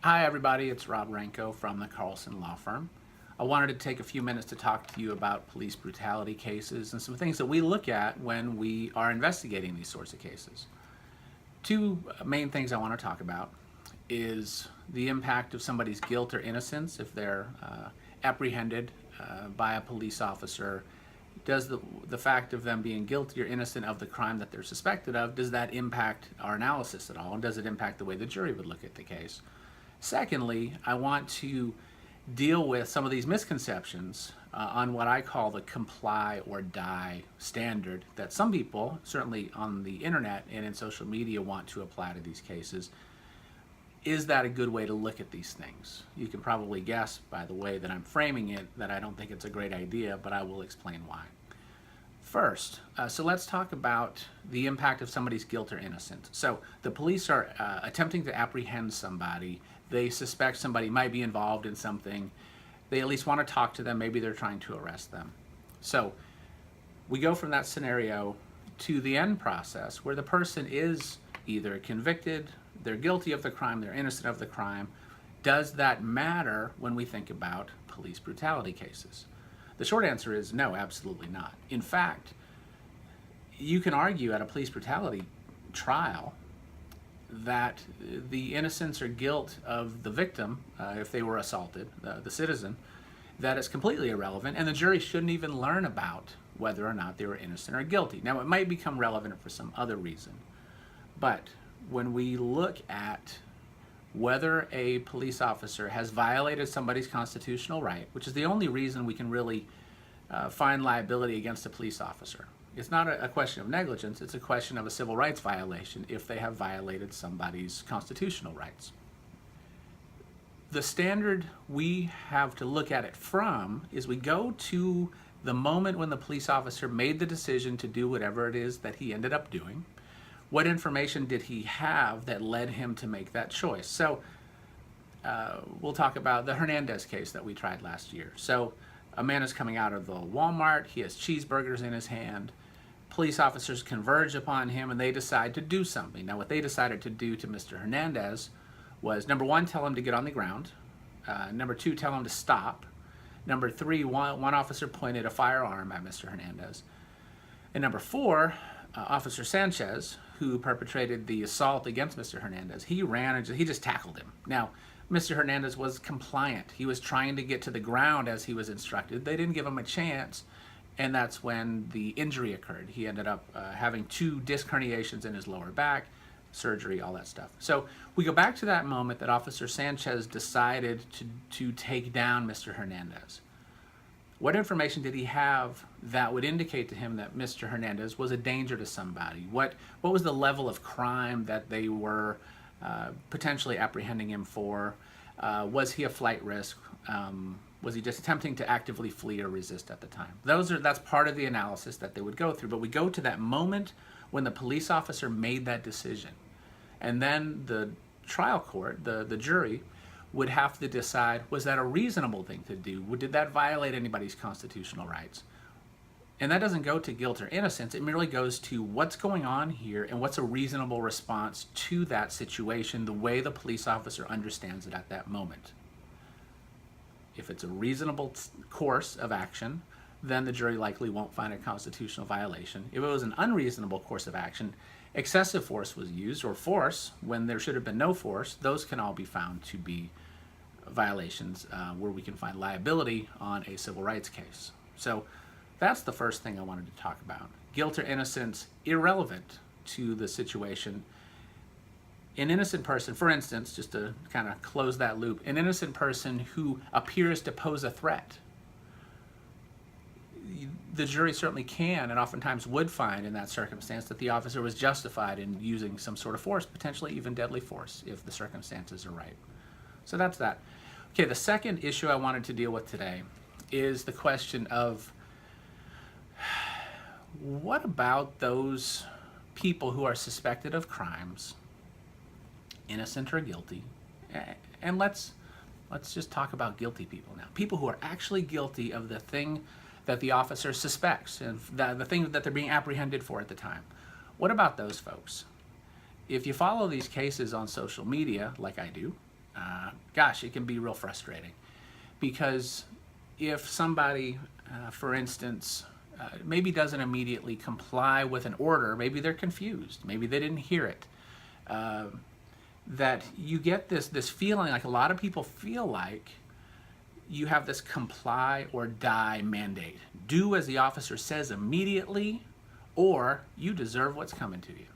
Hi everybody, it's Rob Ranko from the Carlson Law Firm. I wanted to take a few minutes to talk to you about police brutality cases and some things that we look at when we are investigating these sorts of cases. Two main things I want to talk about is the impact of somebody's guilt or innocence if they're apprehended by a police officer. Does the fact of them being guilty or innocent of the crime that they're suspected of, does that impact our analysis at all? And does it impact the way the jury would look at the case? Secondly, I want to deal with some of these misconceptions on what I call the comply or die standard that some people, certainly on the internet and in social media, want to apply to these cases. Is that a good way to look at these things? You can probably guess by the way that I'm framing it that I don't think it's a great idea, but I will explain why. First, so let's talk about the impact of somebody's guilt or innocence. So the police are attempting to apprehend somebody. They suspect somebody might be involved in something. They at least want to talk to them. Maybe they're trying to arrest them. So we go from that scenario to the end process where the person is either convicted, they're guilty of the crime, they're innocent of the crime. Does that matter when we think about police brutality cases? The short answer is no, absolutely not. In fact, you can argue at a police brutality trial that the innocence or guilt of the victim, if they were assaulted, the citizen, that is completely irrelevant, and the jury shouldn't even learn about whether or not they were innocent or guilty. Now, it might become relevant for some other reason, but when we look at whether a police officer has violated somebody's constitutional right, which is the only reason we can really find liability against a police officer. It's not a question of negligence, it's a question of a civil rights violation if they have violated somebody's constitutional rights. The standard we have to look at it from is we go to the moment when the police officer made the decision to do whatever it is that he ended up doing. What information did he have that led him to make that choice? So we'll talk about the Hernandez case that we tried last year. So a man is coming out of the Walmart, he has cheeseburgers in his hand. Police officers converge upon him and they decide to do something. Now what they decided to do to Mr. Hernandez was, number one, tell him to get on the ground. Number two, tell him to stop. Number three, one officer pointed a firearm at Mr. Hernandez. And number four, Officer Sanchez, who perpetrated the assault against Mr. Hernandez, he ran and he just tackled him. Now, Mr. Hernandez was compliant. He was trying to get to the ground as he was instructed. They didn't give him a chance, and that's when the injury occurred. He ended up having 2 disc herniations in his lower back, surgery, all that stuff. So we go back to that moment that Officer Sanchez decided to take down Mr. Hernandez. What information did he have that would indicate to him that Mr. Hernandez was a danger to somebody? What was the level of crime that they were potentially apprehending him for? Was he a flight risk? Was he just attempting to actively flee or resist at the time? That's part of the analysis that they would go through. But we go to that moment when the police officer made that decision. And then the trial court, the jury, would have to decide, was that a reasonable thing to do? Did that violate anybody's constitutional rights? And that doesn't go to guilt or innocence. It merely goes to what's going on here and what's a reasonable response to that situation, the way the police officer understands it at that moment. If it's a reasonable course of action, then the jury likely won't find a constitutional violation. If it was an unreasonable course of action, excessive force was used, or force when there should have been no force, those can all be found to be violations where we can find liability on a civil rights case. So that's the first thing I wanted to talk about. Guilt or innocence, irrelevant to the situation. An innocent person, for instance, just to kind of close that loop, an innocent person who appears to pose a threat, the jury certainly can and oftentimes would find in that circumstance that the officer was justified in using some sort of force, potentially even deadly force, if the circumstances are right. So that's that. Okay, the second issue I wanted to deal with today is the question of what about those people who are suspected of crimes, innocent or guilty, and let's just talk about guilty people now. People who are actually guilty of the thing that the officer suspects and the thing that they're being apprehended for at the time. What about those folks? If you follow these cases on social media, like I do, gosh, it can be real frustrating. Because if somebody, for instance, maybe doesn't immediately comply with an order, maybe they're confused, maybe they didn't hear it, that you get this feeling, like a lot of people feel like you have this comply or die mandate. Do as the officer says immediately, or you deserve what's coming to you.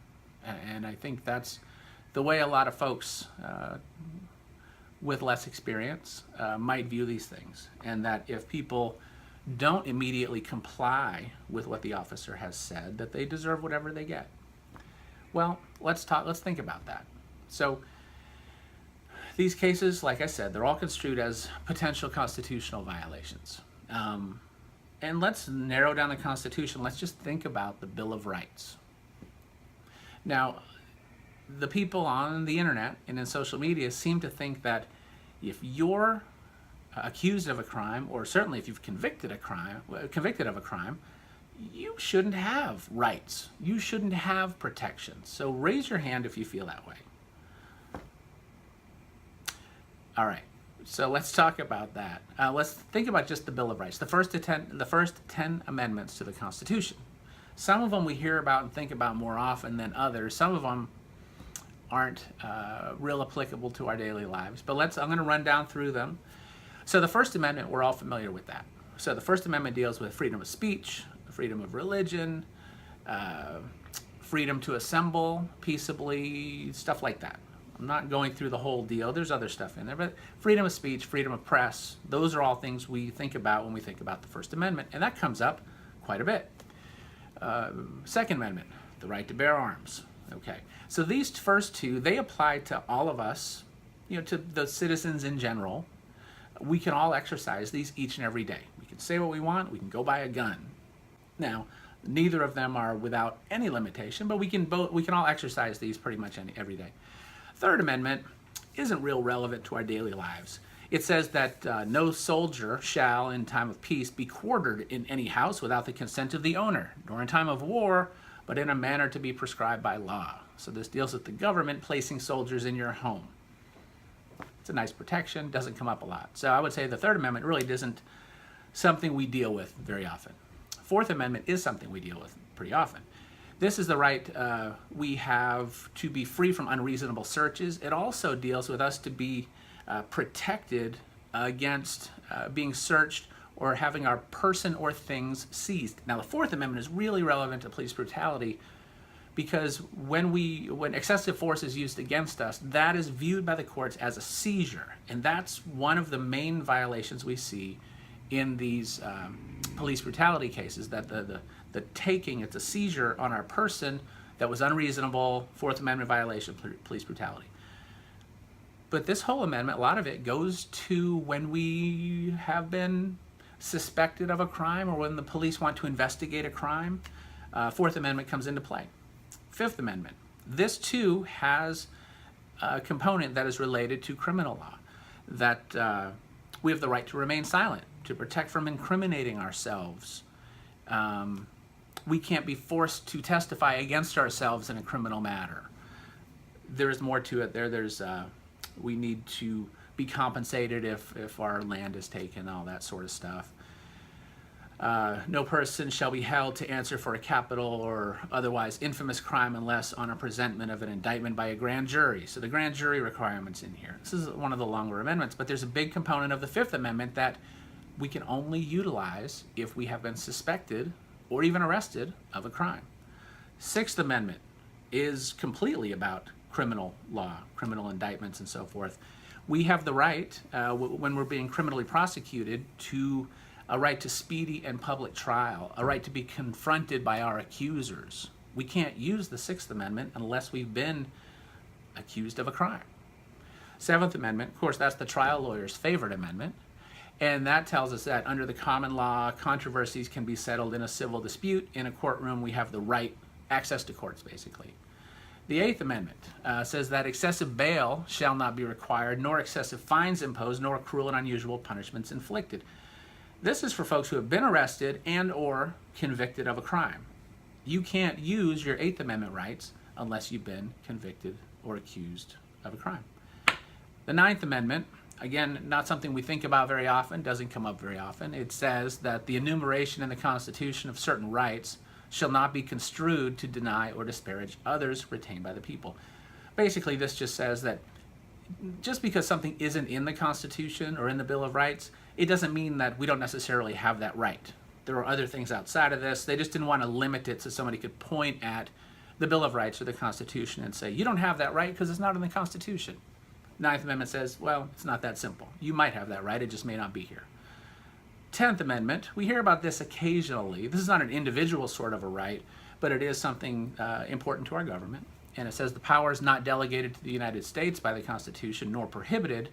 And I think that's the way a lot of folks with less experience might view these things. And that if people don't immediately comply with what the officer has said, that they deserve whatever they get. Well, let's think about that. So these cases, like I said, they're all construed as potential constitutional violations. And let's narrow down the Constitution. Let's just think about the Bill of Rights. Now, the people on the internet and in social media seem to think that if you're accused of a crime, or certainly if you've convicted of a crime, you shouldn't have rights. You shouldn't have protections. So raise your hand if you feel that way. All right, so let's talk about that. Let's think about just the Bill of Rights, the first 10 amendments to the Constitution. Some of them we hear about and think about more often than others. Some of them aren't real applicable to our daily lives, but I'm going to run down through them. So the First Amendment, we're all familiar with that. So the First Amendment deals with freedom of speech, freedom of religion, freedom to assemble peaceably, stuff like that. I'm not going through the whole deal. There's other stuff in there, but freedom of speech, freedom of press, those are all things we think about when we think about the First Amendment, and that comes up quite a bit. Second Amendment, the right to bear arms. Okay, so these first two, they apply to all of us, to the citizens in general. We can all exercise these each and every day. We can say what we want, we can go buy a gun. Now, neither of them are without any limitation, but we can all exercise these pretty much every day. Third Amendment isn't real relevant to our daily lives. It says that no soldier shall, in time of peace, be quartered in any house without the consent of the owner, nor in time of war, but in a manner to be prescribed by law. So this deals with the government placing soldiers in your home. It's a nice protection, doesn't come up a lot. So I would say the Third Amendment really isn't something we deal with very often. Fourth Amendment is something we deal with pretty often. This is the right we have to be free from unreasonable searches. It also deals with us to be protected against being searched or having our person or things seized. Now, the Fourth Amendment is really relevant to police brutality because when excessive force is used against us, that is viewed by the courts as a seizure. And that's one of the main violations we see in these police brutality cases, that the taking, it's a seizure on our person that was unreasonable, Fourth Amendment violation, police brutality. But this whole amendment, a lot of it goes to when we have been suspected of a crime or when the police want to investigate a crime. Fourth Amendment comes into play. Fifth Amendment. This too has a component that is related to criminal law, that we have the right to remain silent, to protect from incriminating ourselves. We can't be forced to testify against ourselves in a criminal matter. There's more to it there. We need to be compensated if our land is taken, all that sort of stuff. No person shall be held to answer for a capital or otherwise infamous crime unless on a presentment of an indictment by a grand jury. So the grand jury requirement's in here. This is one of the longer amendments, but there's a big component of the Fifth Amendment that we can only utilize if we have been suspected or even arrested of a crime. Sixth Amendment is completely about criminal law, criminal indictments and so forth. We have the right, when we're being criminally prosecuted, to a right to speedy and public trial, a right to be confronted by our accusers. We can't use the Sixth Amendment unless we've been accused of a crime. Seventh Amendment, of course, that's the trial lawyer's favorite amendment, and that tells us that under the common law, controversies can be settled in a civil dispute. In a courtroom, we have the right, access to courts, basically. The Eighth Amendment says that excessive bail shall not be required, nor excessive fines imposed, nor cruel and unusual punishments inflicted. This is for folks who have been arrested and or convicted of a crime. You can't use your Eighth Amendment rights unless you've been convicted or accused of a crime. The Ninth Amendment, again, not something we think about very often, doesn't come up very often. It says that the enumeration in the Constitution of certain rights shall not be construed to deny or disparage others retained by the people. Basically, this just says that just because something isn't in the Constitution or in the Bill of Rights, it doesn't mean that we don't necessarily have that right. There are other things outside of this. They just didn't want to limit it so somebody could point at the Bill of Rights or the Constitution and say, you don't have that right because it's not in the Constitution. Ninth Amendment says, well, it's not that simple. You might have that right, it just may not be here. 10th Amendment, we hear about this occasionally. This is not an individual sort of a right, but it is something important to our government. And it says the powers not delegated to the United States by the Constitution nor prohibited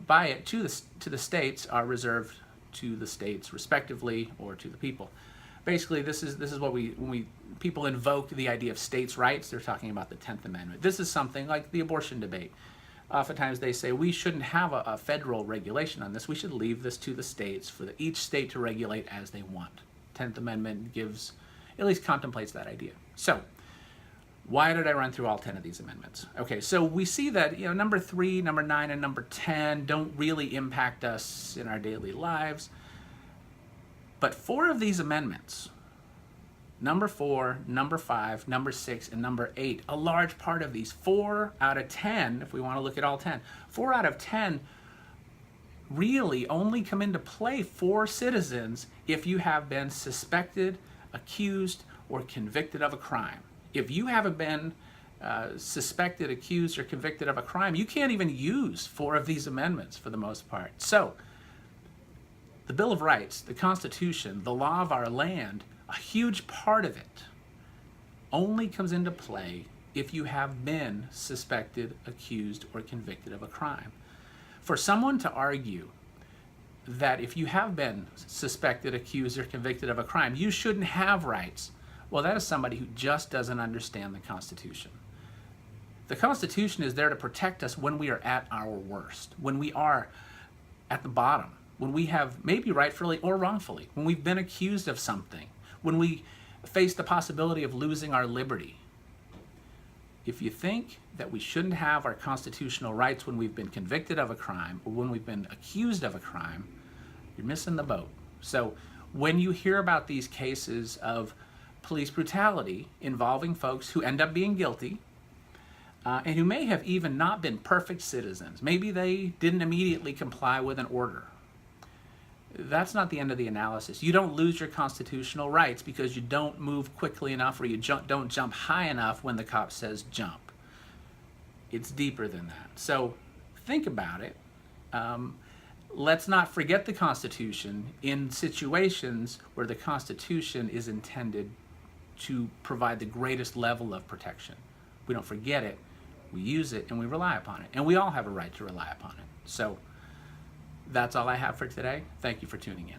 by it to the states are reserved to the states respectively or to the people. Basically, this is what when people invoke the idea of states' rights, they're talking about the 10th Amendment. This is something like the abortion debate. Oftentimes they say we shouldn't have a federal regulation on this. We should leave this to the states for each state to regulate as they want. 10th Amendment gives, at least contemplates that idea. So, why did I run through all 10 of these amendments? Okay, so we see that number 3, number 9, and number 10 don't really impact us in our daily lives. But 4 of these amendments, number 4, number 5, number 6, and number 8, a large part of these, 4 out of 10, if we want to look at all 10, 4 out of 10 really only come into play for citizens if you have been suspected, accused, or convicted of a crime. If you haven't been suspected, accused, or convicted of a crime, you can't even use 4 of these amendments for the most part. So, the Bill of Rights, the Constitution, the law of our land, a huge part of it only comes into play if you have been suspected, accused, or convicted of a crime. For someone to argue that if you have been suspected, accused, or convicted of a crime, you shouldn't have rights, well, that is somebody who just doesn't understand the Constitution. The Constitution is there to protect us when we are at our worst, when we are at the bottom, when we have, maybe rightfully or wrongfully, when we've been accused of something, when we face the possibility of losing our liberty. If you think that we shouldn't have our constitutional rights when we've been convicted of a crime or when we've been accused of a crime, you're missing the boat. So when you hear about these cases of police brutality involving folks who end up being guilty and who may have even not been perfect citizens, maybe they didn't immediately comply with an order, that's not the end of the analysis. You don't lose your constitutional rights because you don't move quickly enough or you don't jump high enough when the cop says jump. It's deeper than that. So think about it. Let's not forget the Constitution in situations where the Constitution is intended to provide the greatest level of protection. We don't forget it, we use it, and we rely upon it. And we all have a right to rely upon it. So that's all I have for today. Thank you for tuning in.